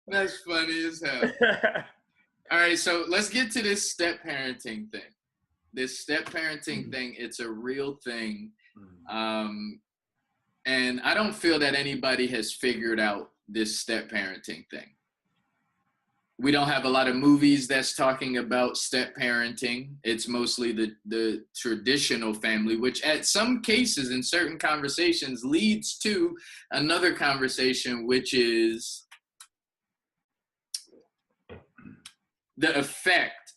That's funny as hell. All right, so let's get to this step parenting thing. This step parenting thing, it's a real thing. And I don't feel that anybody has figured out this step parenting thing. We don't have a lot of movies that's talking about step parenting. It's mostly the traditional family, which at some cases in certain conversations leads to another conversation, which is the effect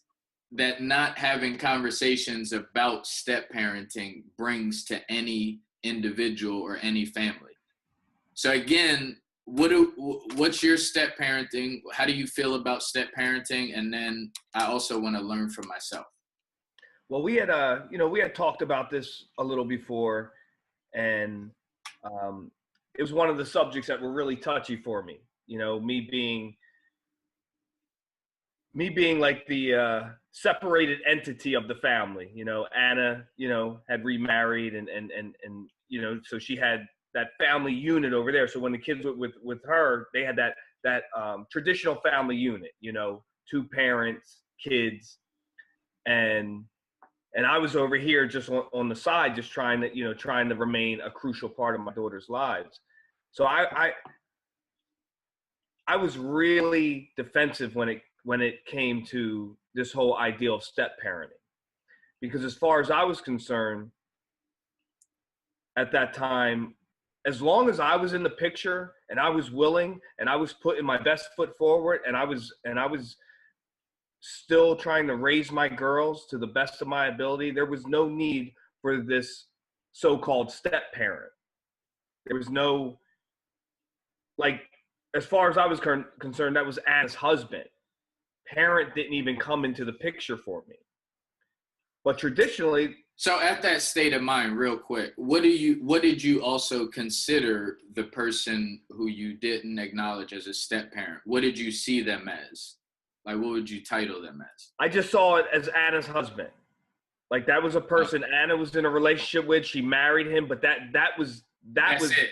that not having conversations about step parenting brings to any individual or any family. So again, what's your step parenting? How do you feel about step parenting? And then I also want to learn from myself. Well, we had talked about this a little before, and it was one of the subjects that were really touchy for me. You know, me being like the separated entity of the family. You know, Anna, had remarried and so she had that family unit over there. So when the kids were with her, they had that traditional family unit, 2 parents, kids, and I was over here just on the side, just trying to remain a crucial part of my daughter's lives. So I was really defensive when it came to this whole idea of step parenting, because as far as I was concerned at that time, as long as I was in the picture and I was willing and I was putting my best foot forward and I was still trying to raise my girls to the best of my ability, there was no need for this so-called step parent. There was no, as far as I was concerned, that was Anna's husband. Parent didn't even come into the picture for me. But traditionally. So at that state of mind, real quick, what did you also consider the person who you didn't acknowledge as a step parent? What did you see them as? Like, what would you title them as? I just saw it as Anna's husband. Like, that was a person Anna was in a relationship with. She married him, but that was it.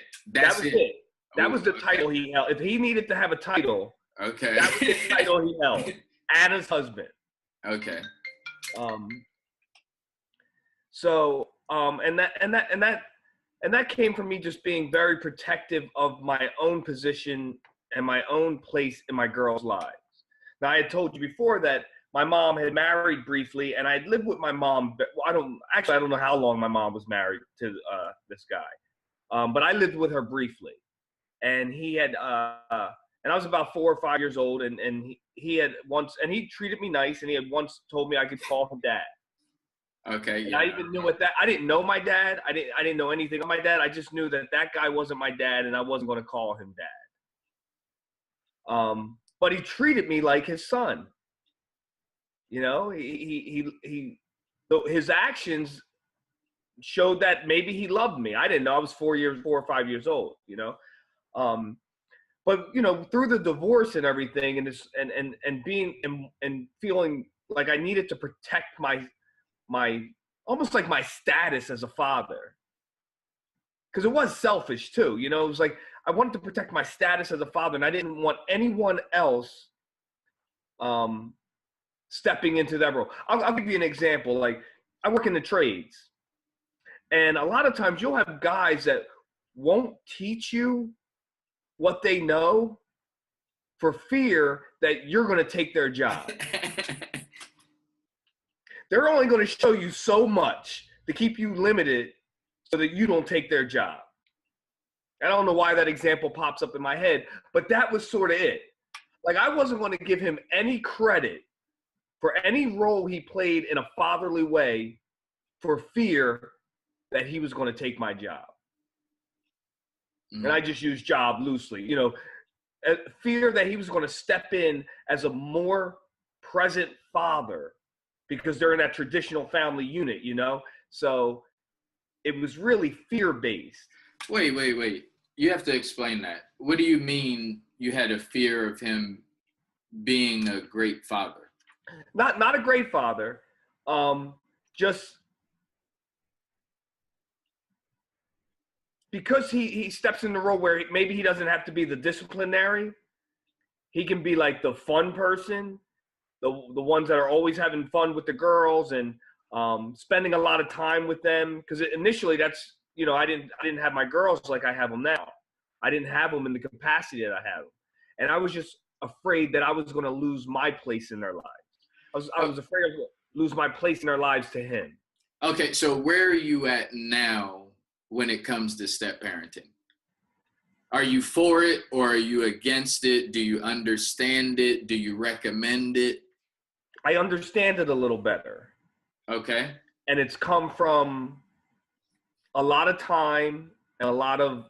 That was the title he held. If he needed to have a title, okay, that was the title he held. Anna's husband. Okay. So, and that came from me just being very protective of my own position and my own place in my girls' lives. Now, I had told you before that my mom had married briefly, and I had lived with my mom. I don't know how long my mom was married to this guy, but I lived with her briefly, and he had, and I was about 4 or 5 years old, and he had once, and he treated me nice, and he had once told me I could call him dad. Okay. And yeah. I even knew what that. I didn't know my dad. I didn't know anything of my dad. I just knew that guy wasn't my dad, and I wasn't going to call him dad. But he treated me like his son. His actions showed that maybe he loved me. I didn't know. I was 4 or 5 years old. But through the divorce and everything, and being and feeling like I needed to protect my almost like my status as a father, because it was selfish too. It was like I wanted to protect my status as a father, and I didn't want anyone else stepping into that role. I'll give you an example. Like, I work in the trades, and a lot of times you'll have guys that won't teach you what they know for fear that you're going to take their job. They're only going to show you so much to keep you limited so that you don't take their job. I don't know why that example pops up in my head, but that was sort of it. Like, I wasn't going to give him any credit for any role he played in a fatherly way for fear that he was going to take my job. And I just use job loosely, fear that he was going to step in as a more present father because they're in that traditional family unit, So it was really fear-based. Wait. You have to explain that. What do you mean you had a fear of him being a great father? Not a great father. Just because he steps in the role where maybe he doesn't have to be the disciplinary. he can be like the fun person, the ones that are always having fun with the girls and spending a lot of time with them. Because initially, that's, you know, I didn't have my girls like I have them now. I didn't have them in the capacity that I have them, and I was just afraid that I was going to lose my place in their lives. I was afraid of lose my place in their lives to him. Okay, so where are you at now when it comes to step parenting? Are you for it or are you against it? Do you understand it? Do you recommend it? I understand it a little better. Okay. And it's come from a lot of time and a lot of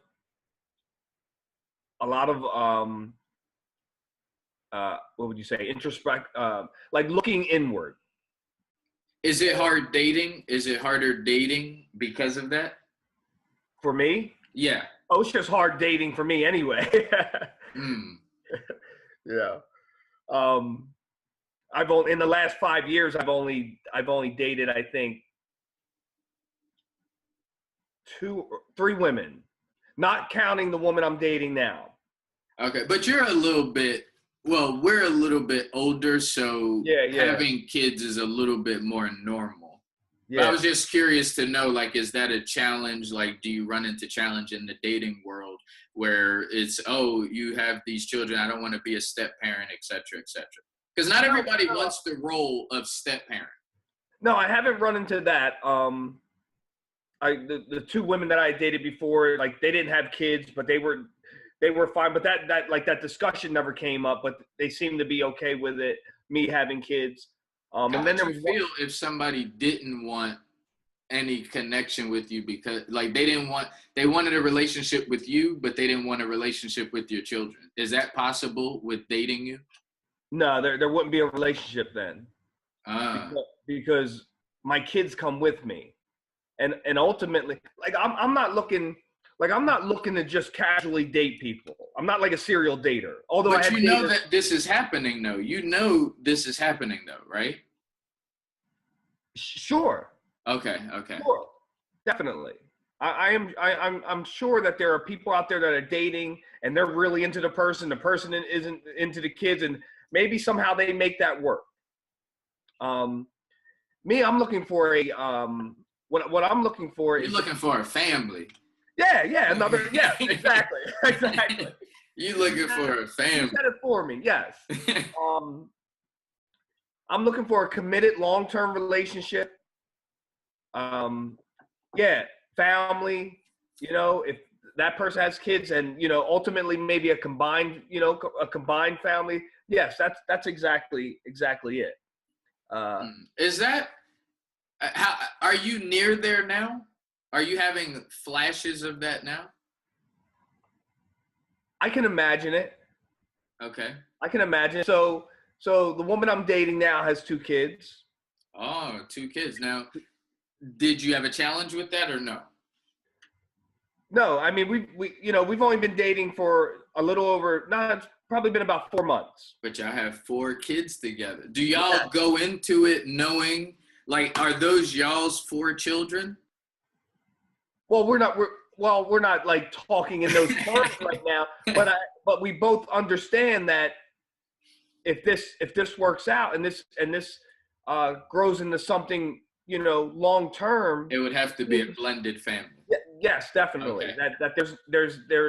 what would you say? Like looking inward. Is it hard dating? Is it harder dating because of that? For me? Yeah. Oh, it's just hard dating for me anyway. Yeah. In the last 5 years, I've only dated, I think, 3 women, not counting the woman I'm dating now. Okay, but you're a little bit, well, we're a little bit older, so having kids is a little bit more normal. Yeah. But I was just curious to know, like, is that a challenge? Like, do you run into challenge in the dating world where it's, oh, you have these children, I don't want to be a step parent, et cetera, et cetera? Because not everybody wants the role of step parent. No, I haven't run into that. The 2 women that I dated before, like, they didn't have kids, but they were fine. But that discussion never came up, but they seemed to be okay with it, me having kids. And then there was feel if somebody didn't want any connection with you because, like, they wanted a relationship with you, but they didn't want a relationship with your children. Is that possible with dating you? No, there wouldn't be a relationship then. Because my kids come with me. And ultimately, like, I'm not looking to just casually date people. I'm not like a serial dater. Although but you know that this is happening though. You know this is happening though, right? Sure. Okay. Sure. Definitely. I'm sure that there are people out there that are dating and they're really into the person isn't into the kids, and maybe somehow they make that work. Me, I'm looking for a what I'm looking for You're looking for a family. Yeah, exactly. You're looking for a family. You said it for me, yes. I'm looking for a committed long-term relationship. Family, you know, if that person has kids and, you know, ultimately maybe a combined family. Yes, that's exactly it. Is that, are you near there now? Are you having flashes of that now? I can imagine it. Okay. I can imagine. So the woman I'm dating now has 2 kids. Oh, 2 kids. Now, did you have a challenge with that or no? No, I mean, we've only been dating for a little over, it's probably been about 4 months. But y'all have 4 kids together. Do y'all go into it knowing, like, are those y'all's 4 children? Well, we're not like talking in those terms right now, but we both understand that if this works out and this grows into something, you know, long term, it would have to be a blended family. Yes, definitely. Okay. That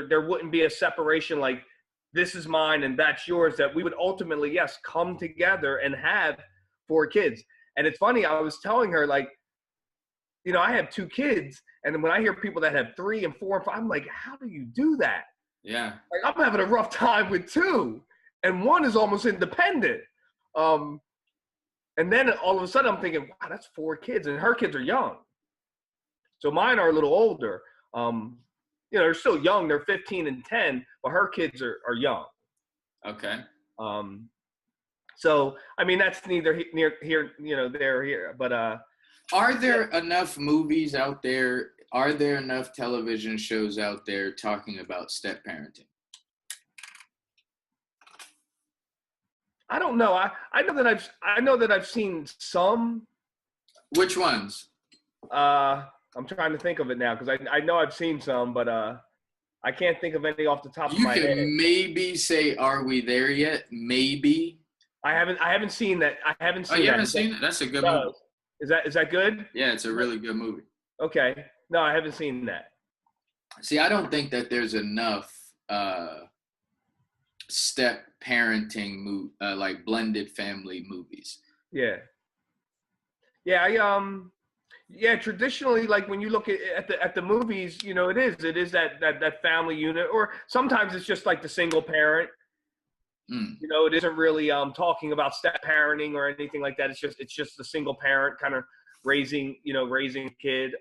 there wouldn't be a separation like this is mine and that's yours. That we would ultimately, yes, come together and have 4 kids. And it's funny, I was telling her, like, you know, I have 2 kids, and then when I hear people that have 3 and 4 and 5, I'm like, how do you do that? Yeah. Like, I'm having a rough time with 2, and 1 is almost independent. And then all of a sudden I'm thinking, wow, that's 4 kids, and her kids are young. So mine are a little older. You know, they're still young. They're 15 and 10, but her kids are young. Okay. So, I mean, that's neither near here, you know, there here, but are there enough movies out there? Are there enough television shows out there talking about step parenting? I don't know. I know that I've seen some. Which ones? I'm trying to think of it now because I know I've seen some, but I can't think of any off the top of You my head. can maybe say, "Are we there yet?" Maybe. I haven't seen that. I haven't seen Oh, you that. haven't seen it? That's a good movie. Is that good? Yeah, it's a really good movie. Okay. No, I haven't seen that. See, I don't think that there's enough step parenting like blended family movies. Yeah. Yeah, yeah, traditionally, like when you look at the movies, you know, it is that family unit, or sometimes it's just like the single parent. You know, it isn't really talking about step parenting or anything like that. It's just the single parent kind of raising a kid.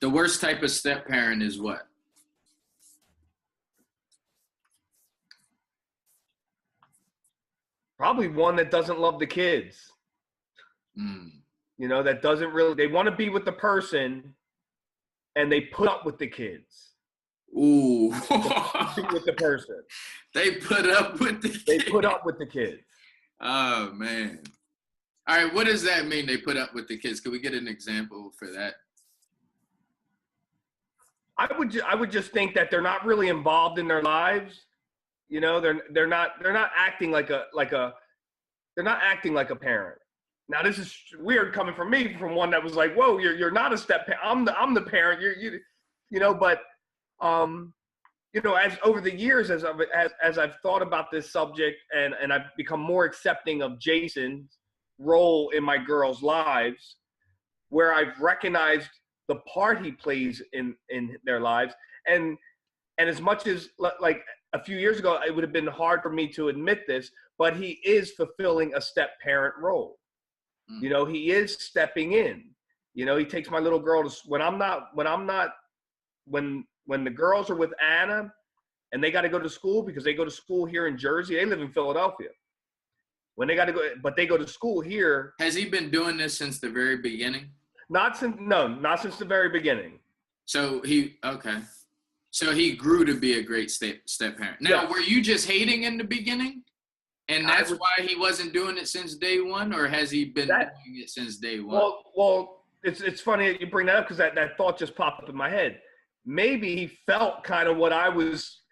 The worst type of step parent is what? Probably one that doesn't love the kids. You know, that doesn't really, they want to be with the person and they put up with the kids. Ooh. With the person. They put up with the kids. They put up with the kids. Oh, man. All right, what does that mean, they put up with the kids? Can we get an example for that? I would just think that they're not really involved in their lives. You know, they're not acting like a they're not acting like a parent. Now this is weird coming from me, from one that was like, whoa, you're not a step parent. I'm the parent. You know, but you know, as over the years, as I've thought about this subject and I've become more accepting of Jason's role in my girls' lives, where I've recognized the part he plays in their lives, and as much as like a few years ago, it would have been hard for me to admit this, but he is fulfilling a step parent role. You know, he is stepping in. You know, he takes my little girl to when the girls are with Anna and they got to go to school, because they go to school here in Jersey. They live in Philadelphia. When they got to go, but they go to school here. Has he been doing this since the very beginning? Not since the very beginning. So he grew to be a great step parent. Now, Were you just hating in the beginning? And that's why he wasn't doing it since day one, or has he been doing it since day one? Well, it's funny that you bring that up, because that thought just popped up in my head. Maybe he felt kind of what I was,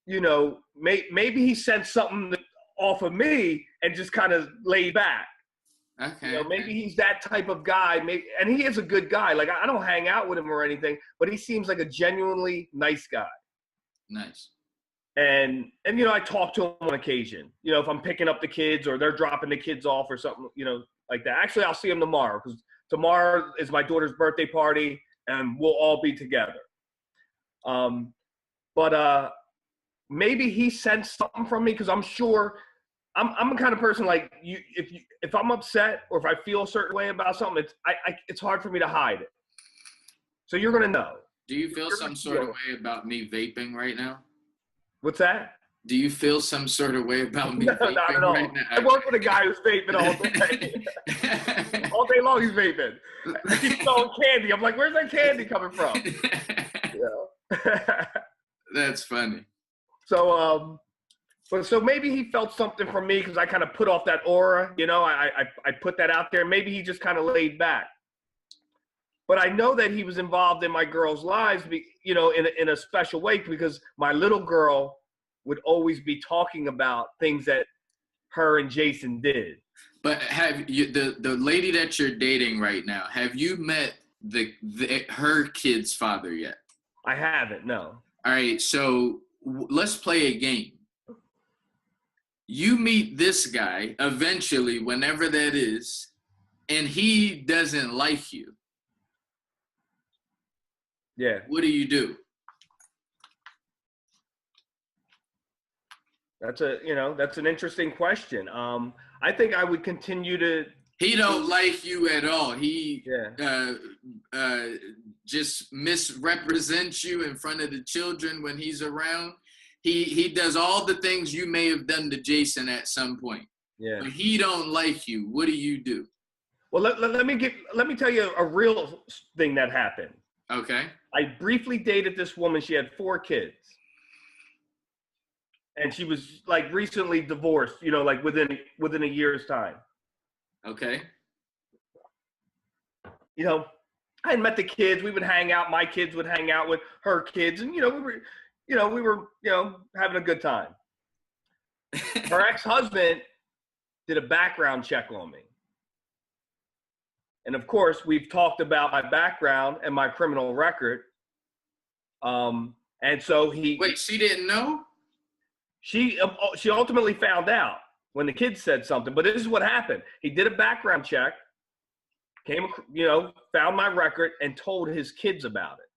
you know, maybe he sensed something off of me and just kind of laid back. Okay. You know, maybe he's that type of guy. And he is a good guy. Like, I don't hang out with him or anything, but he seems like a genuinely nice guy. Nice. And you know, I talk to him on occasion, you know, if I'm picking up the kids or they're dropping the kids off or something, you know, like that. Actually, I'll see him tomorrow, because tomorrow is my daughter's birthday party and we'll all be together. But maybe he sensed something from me, because I'm sure I'm the kind of person, like, if I'm upset or if I feel a certain way about something, it's hard for me to hide it. So you're going to know. Do you feel some sort of way about me vaping right now? What's that? Do you feel some sort of way about me vaping not at all. right now? I work with a guy who's vaping all day. All day long he's vaping. I keep throwing candy. I'm like, where's that candy coming from? That's funny. So, so maybe he felt something from me, because I kind of put off that aura. You know, I put that out there. Maybe he just kind of laid back. But I know that he was involved in my girls' lives, you know, in a special way, because my little girl would always be talking about things that her and Jason did. But have you, the lady that you're dating right now, have you met her kid's father yet? I haven't, no. All right, so let's play a game. You meet this guy eventually, whenever that is, and he doesn't like you. Yeah. What do you do? That's an interesting question. I think I would continue to. He don't like you at all. He Yeah. Just misrepresents you in front of the children when he's around. He does all the things you may have done to Jason at some point. Yeah. But he don't like you. What do you do? Well, let me tell you a real thing that happened. Okay. I briefly dated this woman. She had 4 kids. And she was like recently divorced, you know, like within a year's time. Okay. You know, I had met the kids. We would hang out. My kids would hang out with her kids, and we were having a good time. Her ex-husband did a background check on me, and of course, we've talked about my background and my criminal record. And so Wait, she didn't know? She ultimately found out when the kids said something. But this is what happened. He did a background check, found my record, and told his kids about it.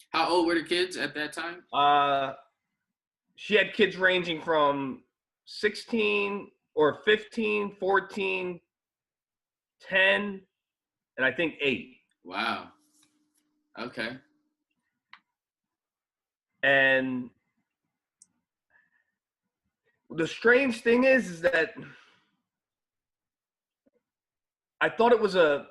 How old were the kids at that time? She had kids ranging from 16 or 15, 14, 10, and I think 8. Wow. Okay. And the strange thing is that I thought it was I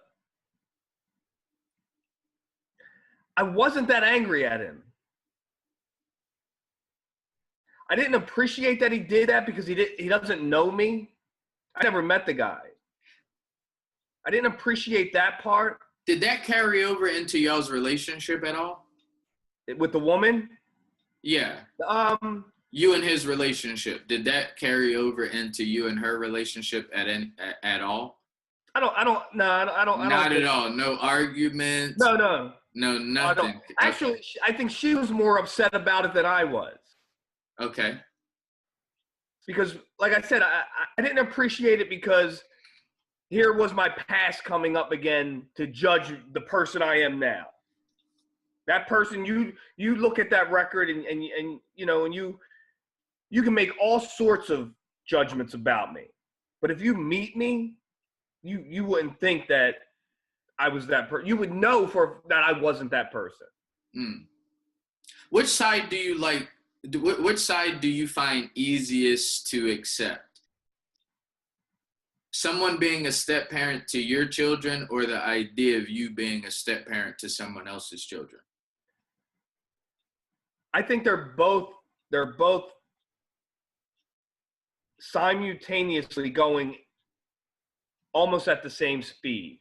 wasn't that angry at him. I didn't appreciate that he did that because he doesn't know me. I never met the guy. I didn't appreciate that part. Did that carry over into y'all's relationship at all? With the woman? Yeah. You and his relationship, did that carry over into you and her relationship at all? I don't. Not at all. No arguments. No, nothing. Actually, I think she was more upset about it than I was. Okay. Because, like I said, I didn't appreciate it because here was my past coming up again to judge the person I am now. That person, you look at that record and you can make all sorts of judgments about me. But if you meet me, you wouldn't think that I was that person. You would know that I wasn't that person. Mm. Which side do you like? Which side do you find easiest to accept? Someone being a step parent to your children, or the idea of you being a step parent to someone else's children? I think they're both simultaneously going almost at the same speed.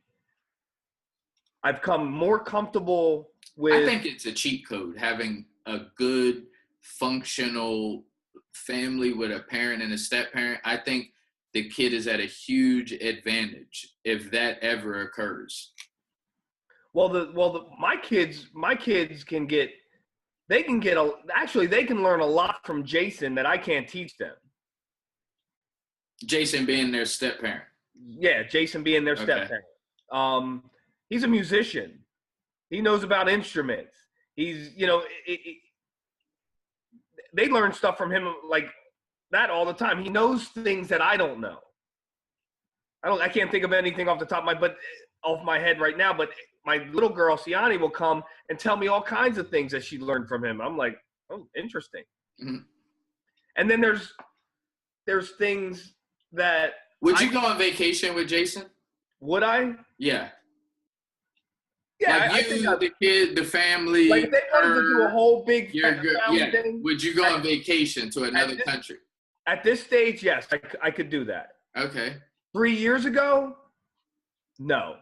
I've come more comfortable with... I think it's a cheat code, having a good, functional family with a parent and a step parent. I think the kid is at a huge advantage if that ever occurs. My kids can get... They can learn a lot from Jason that I can't teach them. Jason being their step parent. Yeah, Jason being their step parent. He's a musician. He knows about instruments. He's, they learn stuff from him like that all the time. He knows things that I don't know. I can't think of anything off the top of my head right now, but my little girl, Siani, will come and tell me all kinds of things that she learned from him. I'm like, oh, interesting. Mm-hmm. And then there's things that... Would you go on vacation with Jason? Would I? Yeah. Yeah, like the kid, the family. Like if they wanted to do a whole big family thing. Would you go on vacation to another country? At this stage, yes, I could do that. Okay. 3 years ago, no.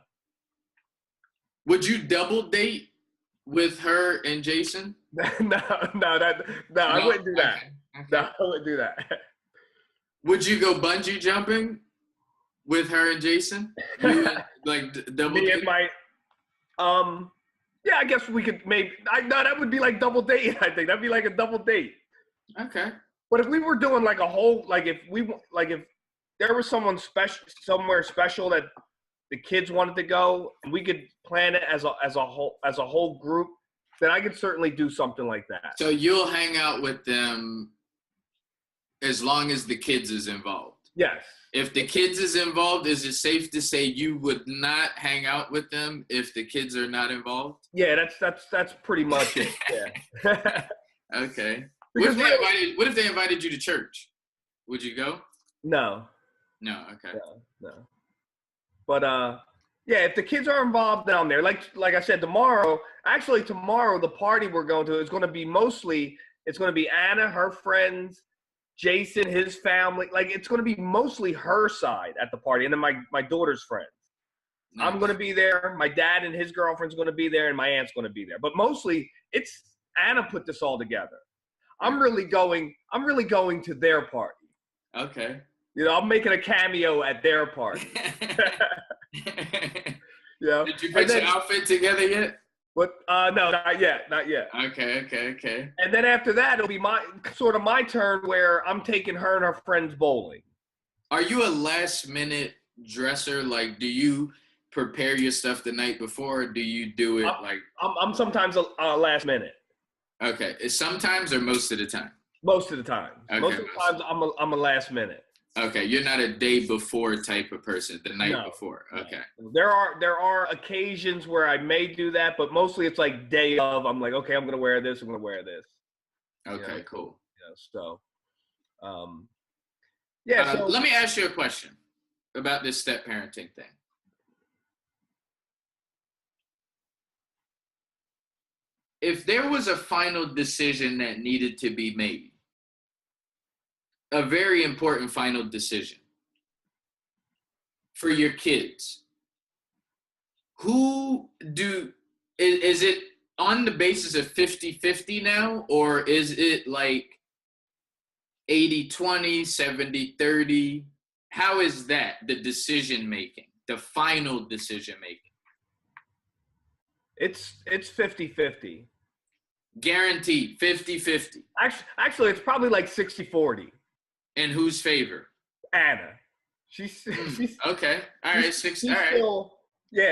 Would you double date with her and Jason? No, I wouldn't do that. Okay. No, I wouldn't do that. Would you go bungee jumping with her and Jason? Like double Me date? and my, yeah, I guess we could maybe. That would be like double date. I think that'd be like a double date. Okay. But if we were doing like a whole, if there was someone special, somewhere special that the kids wanted to go, and we could plan it as a whole group, then I could certainly do something like that. So you'll hang out with them as long as the kids is involved? Yes. If the kids is involved, is it safe to say you would not hang out with them if the kids are not involved? Yeah, that's pretty much it. Yeah. Okay. What if they invited you to church? Would you go? No. No. Okay. No. But yeah, if the kids are involved down there, like I said, tomorrow, the party we're going to is going to be it's going to be Anna, her friends, Jason, his family. Like it's going to be mostly her side at the party, and then my daughter's friends. I'm going to be there. My dad and his girlfriend's going to be there, and my aunt's going to be there. But mostly, it's Anna put this all together. I'm really going to their party. Okay. You know, I'm making a cameo at their party. You know? Did you put your outfit together yet? What? No, not yet. Okay. And then after that, it'll be my turn where I'm taking her and her friends bowling. Are you a last minute dresser? Like, do you prepare your stuff the night before, or do you do it I'm sometimes a last minute. Okay, sometimes or most of the time? Most of the time. Okay, most of the times I'm a last minute. Okay, you're not a day before type of person, the night before. Okay. There are occasions where I may do that, but mostly it's like day of. I'm like, okay, I'm gonna wear this. Okay, cool. So, let me ask you a question about this step parenting thing. If there was a final decision that needed to be made, a very important final decision for your kids, is it on the basis of 50-50 now, or is it like 80-20, 70-30? How is that the decision making, the final decision making? It's 50-50. Guaranteed, 50-50. Actually, it's probably like 60-40. In whose favor? Anna. She's okay. All right, 60. All right.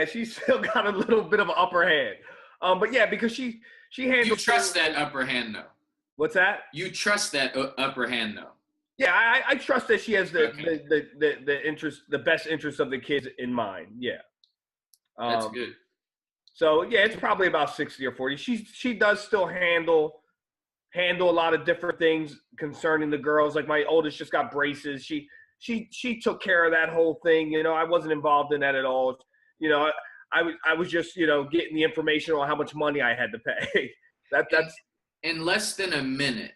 She's still got a little bit of an upper hand. But yeah, because she handles. You trust that upper hand, though. What's that? You trust that upper hand, though. Yeah, I trust that she has the interest, the best interest of the kids in mind. Yeah. That's good. So yeah, it's probably about 60 or 40. She does still handle a lot of different things concerning the girls. Like my oldest just got braces. She took care of that whole thing. You know, I wasn't involved in that at all. You know, I was just, you know, getting the information on how much money I had to pay. That's in less than a minute.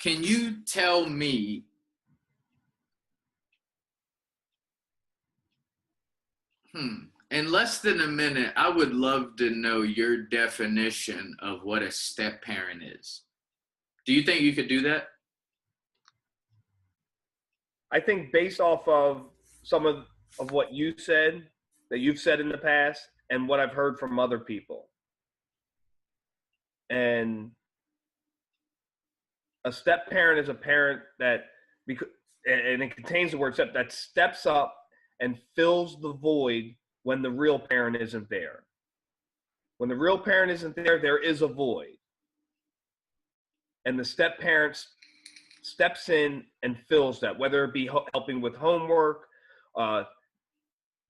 Can you tell me in less than a minute, I would love to know your definition of what a step parent is. Do you think you could do that? I think based off of some of what you said, that you've said in the past, and what I've heard from other people. And a step parent is a parent that, and it contains the word step, that steps up and fills the void when the real parent isn't there. When the real parent isn't there, there is a void. And the step parent steps in and fills that, whether it be helping with homework,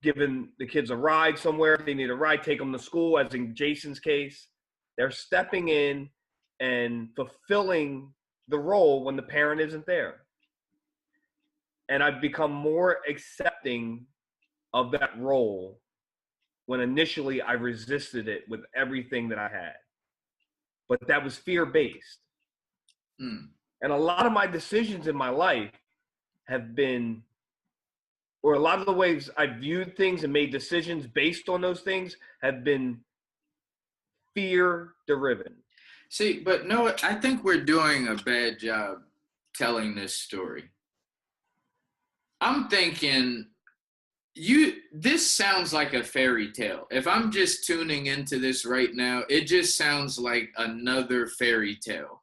giving the kids a ride somewhere, if they need a ride, take them to school, as in Jason's case. They're stepping in and fulfilling the role when the parent isn't there. And I've become more accepting of that role when initially I resisted it with everything that I had. But that was fear-based. And a lot of my decisions in my life have been, or a lot of the ways I viewed things and made decisions based on those things have been fear-driven. See, but no, I think we're doing a bad job telling this story. I'm thinking, this sounds like a fairy tale. If I'm just tuning into this right now, it just sounds like another fairy tale.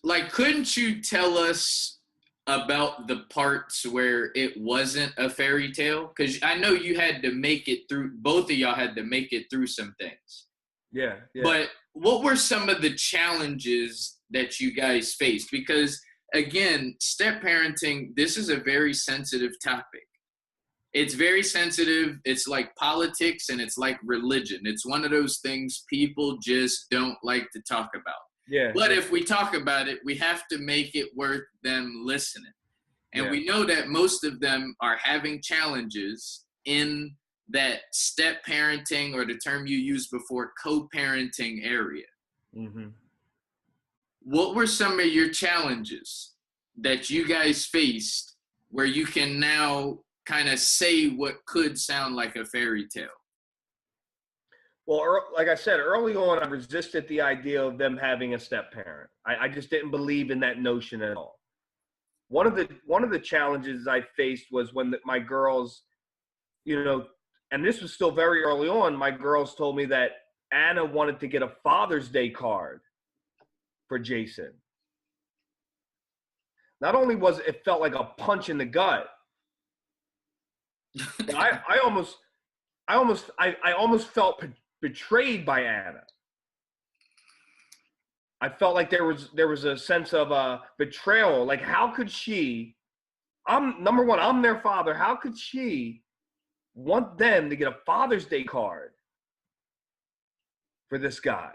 Like, couldn't you tell us about the parts where it wasn't a fairy tale? Because I know you had to make it through, both of y'all had to make it through some things. Yeah. But what were some of the challenges that you guys faced? Because again, step parenting, this is a very sensitive topic. It's very sensitive. It's like politics and it's like religion. It's one of those things people just don't like to talk about. Yeah. But if we talk about it, we have to make it worth them listening. And we know that most of them are having challenges in that step parenting, or the term you used before, co-parenting area. Mm-hmm. what were some of your challenges that you guys faced where you can now kind of say what could sound like a fairy tale? Well, like I said, early on, I resisted the idea of them having a step parent. I just didn't believe in that notion at all. One of the challenges I faced was when my girls, you know, and this was still very early on, my girls told me that Anna wanted to get a Father's Day card for Jason. Not only was it felt like a punch in the gut, but I almost felt betrayed by Anna. I felt like there was a sense of betrayal. Like, how could she? Number one, I'm their father. How could she want them to get a Father's Day card for this guy?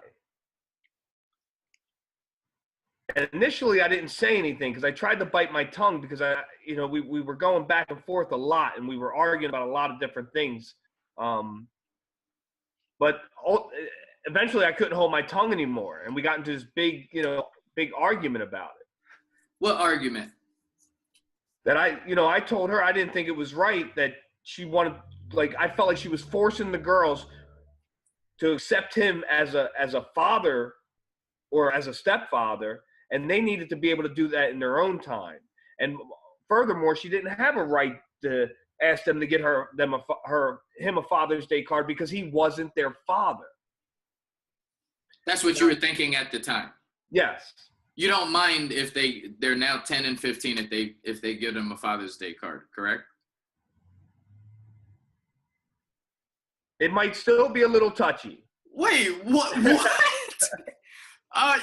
And initially, I didn't say anything because I tried to bite my tongue because we were going back and forth a lot and we were arguing about a lot of different things. But eventually, I couldn't hold my tongue anymore, and we got into this big argument about it. What argument? That I told her I didn't think it was right that she wanted, I felt like she was forcing the girls to accept him as a father or as a stepfather, and they needed to be able to do that in their own time. And furthermore, she didn't have a right to ask them to get him a Father's Day card because he wasn't their father. That's what you were thinking at the time. Yes. You don't mind if they're now 10 and 15 if they give them a Father's Day card, correct? It might still be a little touchy. Wait, what?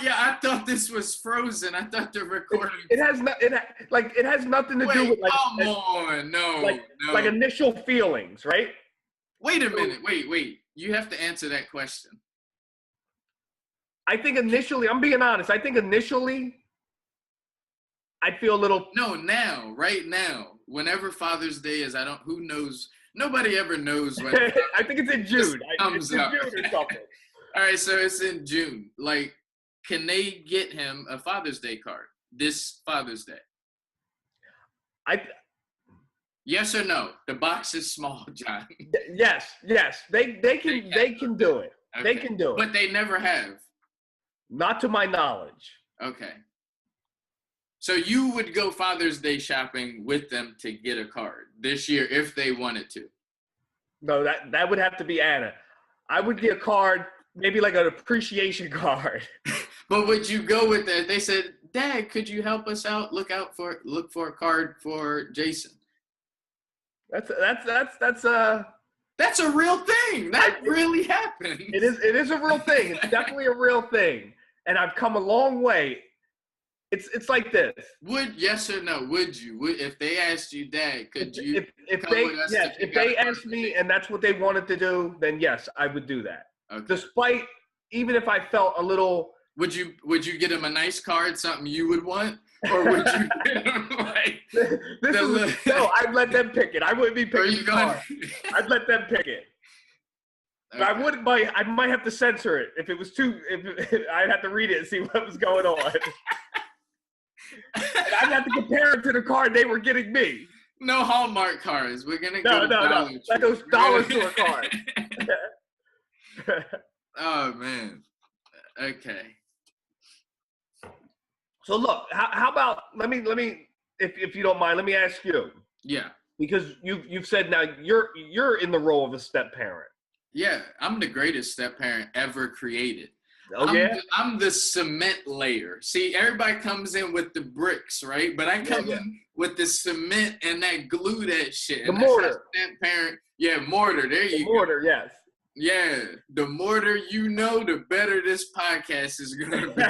Yeah, I thought this was frozen. I thought the recording. It has nothing to do with come on, no. Like initial feelings, right? Wait a minute. Wait. You have to answer that question. I think initially, I'm being honest. I think initially, I'd feel a little. No, right now, whenever Father's Day is, who knows? Nobody ever knows when. I think it's in June. It's in June or something. All right, so it's in June. Like, can they get him a Father's Day card this Father's Day? Yes or no? The box is small, John. Yes. They can do it. Okay. They can do it. But they never have. Not to my knowledge. Okay. So you would go Father's Day shopping with them to get a card this year if they wanted to? No, that would have to be Anna. I would get a card, maybe like an appreciation card. But would you go with that? They said, Dad, could you help us out? Look for a card for Jason. That's a real thing. That really happened. It is a real thing. It's definitely a real thing. And I've come a long way. It's like this. Yes or no? Would you? If they asked you, Dad, could you if they asked me and that's what they wanted to do, then yes, I would do that. Okay. Despite, even if I felt a little. Would you get him a nice card, something you would want? Or would you get him no, I'd let them pick it. I wouldn't be picking the card. I'd let them pick it. Okay. I might have to censor it. If it was I'd have to read it and see what was going on. And I'd have to compare it to the card they were getting me. No Hallmark cards. We're going to go No. Like those dollar store cards. Oh, man. Okay. So look, how about let me if you don't mind, let me ask you. Yeah. Because you've said now you're in the role of a step parent. Yeah, I'm the greatest step parent ever created. Oh, yeah? I'm the cement layer. See, everybody comes in with the bricks, right? But I come in with the cement and that glue that shit. The mortar. Step parent. Yeah, mortar. There you go. Mortar, yes. Yeah, the mortar, the better this podcast is going to be.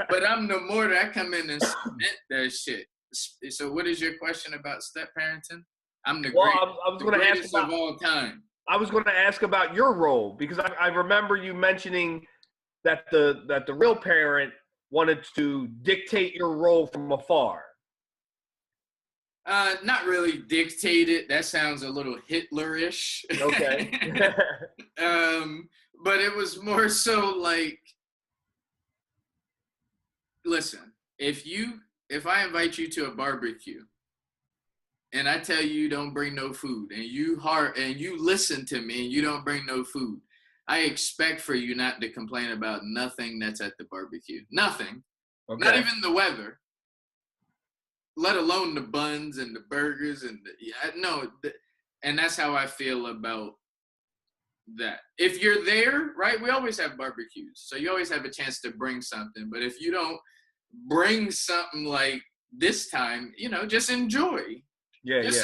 But I'm the mortar. I come in and cement that shit. So what is your question about step parenting? I'm the greatest of all time. I was going to ask about your role because I remember you mentioning that the real parent wanted to dictate your role from afar. Not really dictate it. That sounds a little Hitlerish. Okay. But it was more so like listen, if I invite you to a barbecue and I tell you don't bring no food and you listen to me and you don't bring no food, I expect for you not to complain about nothing that's at the barbecue. Nothing. Okay. Not even the weather. Let alone the buns and the burgers and and that's how I feel about that. If you're there, right, we always have barbecues, so you always have a chance to bring something. But if you don't bring something like this time, just enjoy.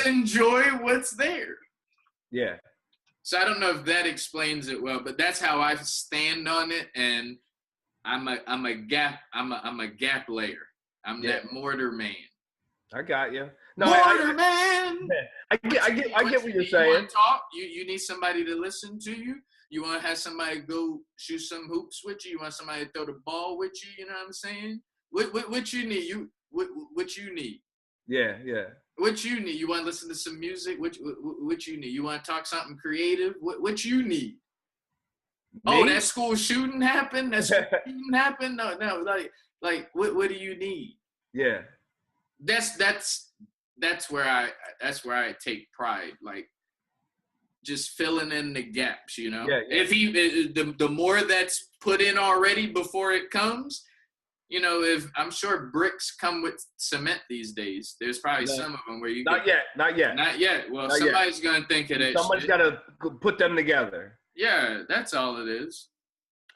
Enjoy what's there. Yeah. So I don't know if that explains it well, but that's how I stand on it. And I'm a gap layer. I'm that mortar man. I got you. No, mortar man. I get what you're saying. You want to talk? You need somebody to listen to you. You want to have somebody go shoot some hoops with you. You want somebody to throw the ball with you. You know what I'm saying? What you need? What you need? Yeah. What you need? You want to listen to some music? What you need? You want to talk something creative? What you need? Me? Oh, that school shooting happened. That school shooting happened. No. Like what do you need? Yeah. That's where I take pride. Like just filling in the gaps. Yeah. If the more that's put in already before it comes. If I'm sure bricks come with cement these days, there's probably some of them where you not yet. Well, somebody's gonna think of that. Somebody's got to put them together. Yeah, that's all it is.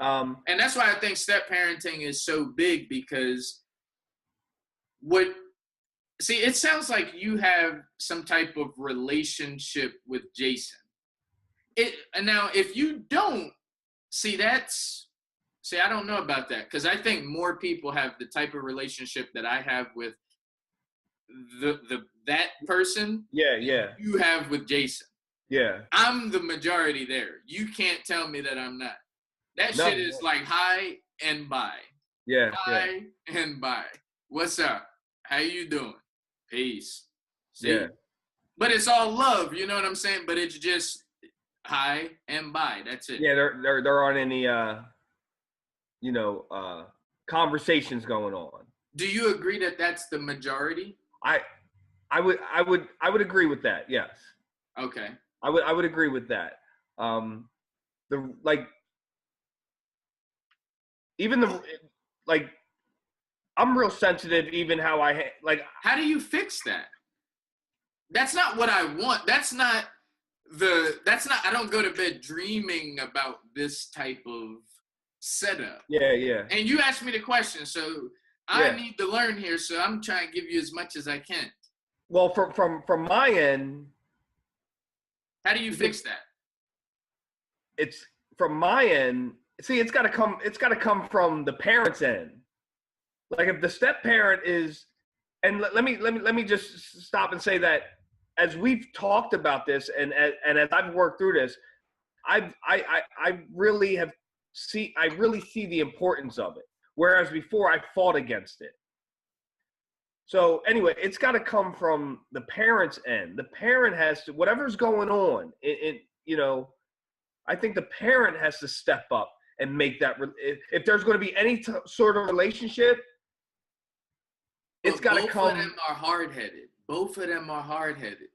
And that's why I think step parenting is so big, because it sounds like you have some type of relationship with Jason. And now if you don't, I don't know about that, because I think more people have the type of relationship that I have with that person. Yeah. You have with Jason. Yeah. I'm the majority there. You can't tell me that I'm not. That shit is like hi and bye. Yeah. Hi and bye. What's up? How you doing? Peace. See? Yeah. But it's all love, you know what I'm saying? But it's just hi and bye. That's it. Yeah, there aren't any conversations going on. Do you agree that that's the majority? I would agree with that. Yes. Okay. I would agree with that. I'm real sensitive. Even how How do you fix that? That's not what I want. I don't go to bed dreaming about this type of setup. Yeah. And you asked me the question, so I need to learn here, so I'm trying to give you as much as I can. Well, from my end, how do you fix that? It's from my end. See, it's got to come from the parent's end. Like if the step parent is, and let me just stop and say that as we've talked about this, and as I've worked through this, I really see the importance of it. Whereas before I fought against it. So anyway, it's got to come from the parent's end. The parent has to, whatever's going on, I think the parent has to step up and make that, if there's going to be any sort of relationship, it's got to come. Both of them are hard-headed. Both of them are hard-headed.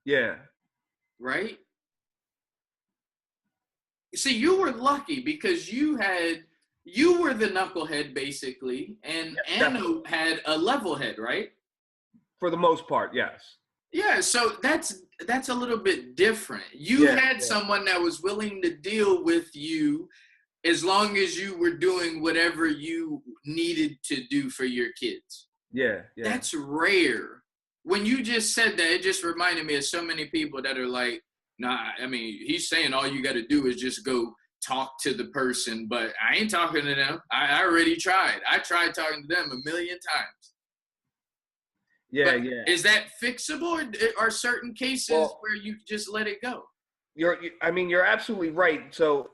Yeah. Right? See, you were lucky because you were the knucklehead basically, and Anna had a level head, right? For the most part, yes. Yeah, so that's a little bit different. You had someone that was willing to deal with you as long as you were doing whatever you needed to do for your kids. Yeah. That's rare. When you just said that, it just reminded me of so many people that are like, nah, I mean, he's saying all you got to do is just go talk to the person, but I ain't talking to them. I already tried. I tried talking to them a million times. Yeah. Is that fixable, or are certain cases where you just let it go? You're absolutely right. So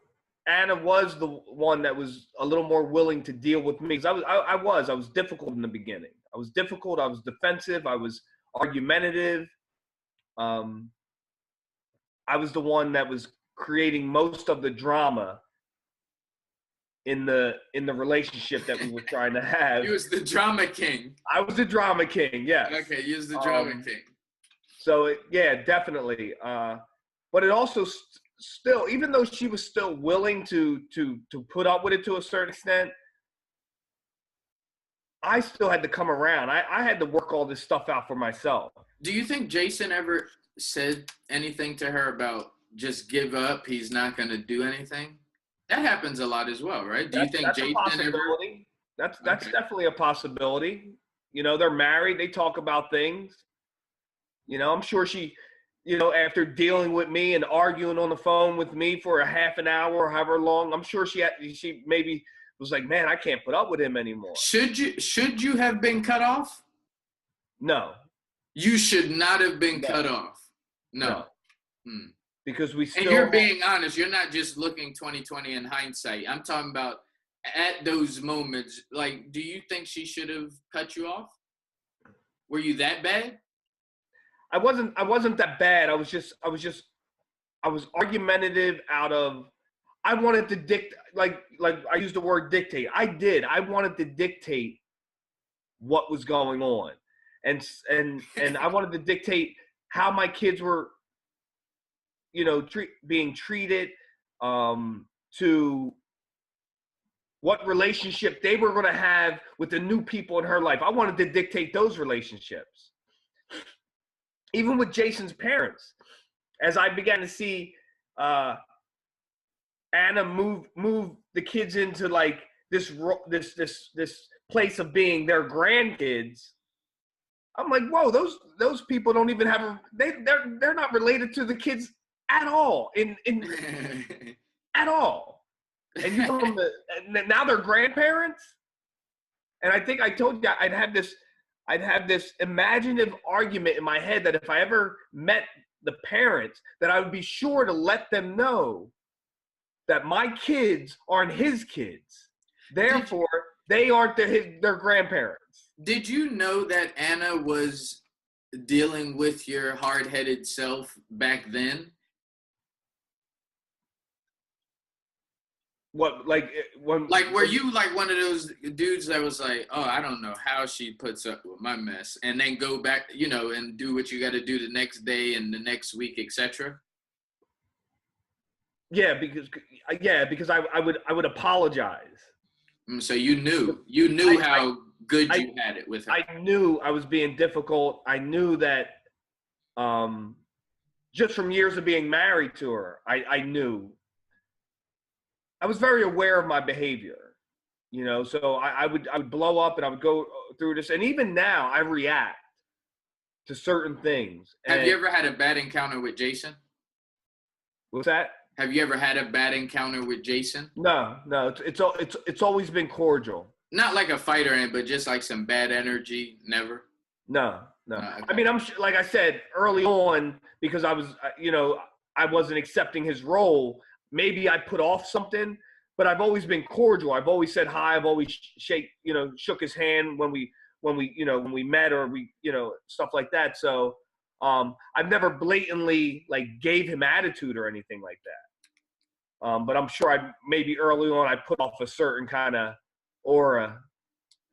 Anna was the one that was a little more willing to deal with me. Because I was difficult in the beginning. I was difficult. I was defensive. I was argumentative. I was the one that was creating most of the drama in the relationship that we were trying to have. He was the drama king. I was the drama king, yes. Okay, he was the drama king. So yeah, definitely. But it also still, even though she was still willing to put up with it to a certain extent, I still had to come around. I had to work all this stuff out for myself. Do you think Jason ever said anything to her about just give up, he's not going to do anything? That happens a lot as well, right? Do you think that's Jason a possibility? That's definitely a possibility. You know, they're married. They talk about things. You know, I'm sure she, you know, after dealing with me and arguing on the phone with me for a half an hour or however long, I'm sure she maybe was like, man, I can't put up with him anymore. Should you have been cut off? No. You should not have been cut off. No. Because we still. And you're being honest. You're not just looking 20/20 in hindsight. I'm talking about at those moments. Like, do you think she should have cut you off? Were you that bad? I wasn't that bad. I was argumentative out of, I wanted to like I used the word dictate. I wanted to dictate what was going on. And I wanted to dictate how my kids were, you know, being treated, to what relationship they were going to have with the new people in her life. I wanted to dictate those relationships. Even with Jason's parents, as I began to see Anna move the kids into like this place of being their grandkids, I'm like, whoa, those people don't even have they're not related to the kids at all in at all. And you know, and now they're grandparents. And I think I told you I'd have this imaginative argument in my head that if I ever met the parents, that I would be sure to let them know that my kids aren't his kids. Therefore, they aren't their grandparents. Did you know that Anna was dealing with your hard-headed self back then? What, like when? Like, were you like one of those dudes that was like, oh, I don't know how she puts up with my mess, and then go back, you know, and do what you got to do the next day and the next week, etc.? Yeah, because I would apologize. So you knew how good you had it with her. I knew I was being difficult. I knew that, just from years of being married to her, I knew. I was very aware of my behavior, you know, so I would blow up and I would go through this. And even now I react to certain things. Have you ever had a bad encounter with Jason? What's that? Have you ever had a bad encounter with Jason? No, it's always been cordial. Not like a fight or anything, but just like some bad energy. Never. No. Okay. I mean, like I said early on, because I was, you know, I wasn't accepting his role. Maybe I put off something, but I've always been cordial. I've always said hi. I've always shook his hand when we met, or we, you know, stuff like that. So I've never blatantly like gave him attitude or anything like that. But I'm sure maybe early on I put off a certain kind of aura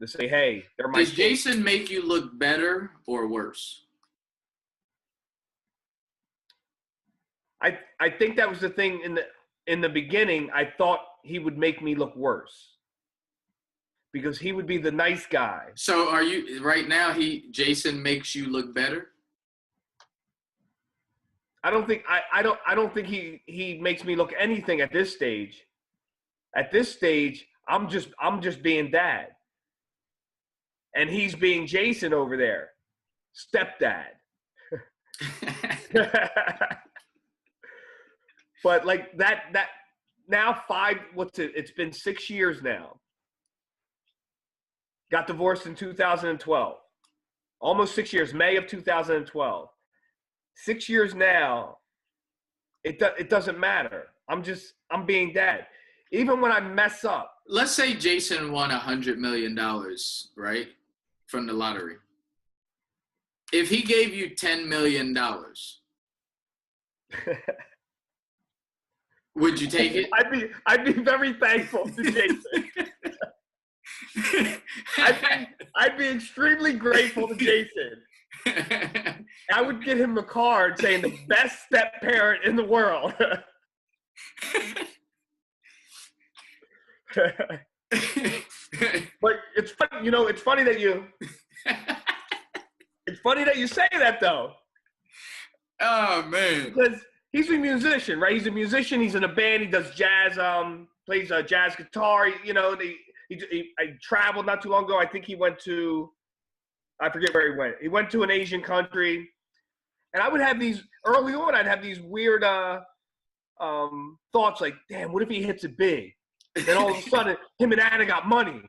to say, hey, there might. Does Jason make you look better or worse? I think that was the thing in the beginning. I thought he would make me look worse because he would be the nice guy. So are you right now? Jason makes you look better? I don't think he makes me look anything at this stage. At this stage, I'm just being dad, and he's being Jason over there, stepdad. But like that now it's been 6 years now. Got divorced in 2012. Almost 6 years, May of 2012. 6 years now, it doesn't matter. I'm being dad. Even when I mess up. Let's say Jason won $100 million, right? From the lottery. If he gave you $10 million, Would you take it? I'd be very thankful to Jason. I'd be extremely grateful to Jason. I would get him a card saying the best step parent in the world. But it's funny, it's funny that you say that though. Oh man. Because he's a musician, right? He's a musician, he's in a band, he does jazz, plays jazz guitar, I traveled not too long ago. I think he went to, I forget where he went. He went to an Asian country. And I would have these, early on, I'd have these weird thoughts like, damn, what if he hits it big? Then all of a sudden, him and Anna got money.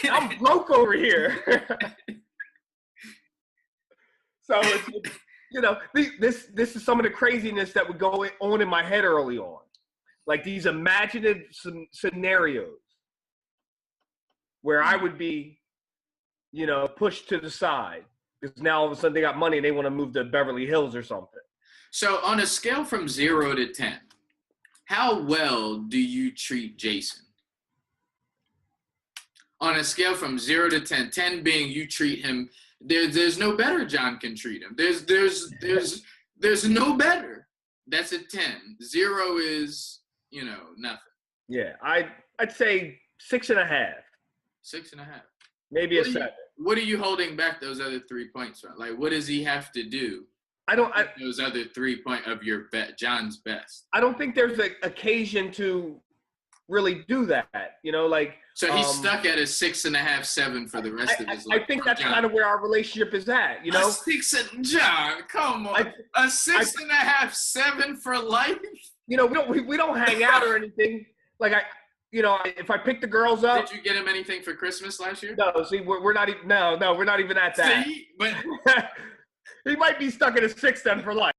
I'm broke over here. So, this is some of the craziness that would go on in my head early on. Like these imaginative scenarios where I would be, pushed to the side because now all of a sudden they got money and they want to move to Beverly Hills or something. So on a scale from 0 to 10, how well do you treat Jason? On a scale from 0 to 10, 10 being you treat him, there's no better John can treat him. There's no better. That's a 10. 0 is, nothing. Yeah, I'd say 6.5. 6.5. Maybe a 7. What are you holding back those other 3 points from? Like, what does he have to do? Those other 3 points of your John's best. I don't think there's an occasion to really do that. So he's stuck at a 6.5, 7 for the rest of his life. I think that's kind of where our relationship is at. A 6 John, come on, a 6.5, 7 for life. We don't hang out or anything. Like if I pick the girls up. Did you get him anything for Christmas last year? No, see, we're not even. No, we're not even at that. See, but he might be stuck at a 6 then for life.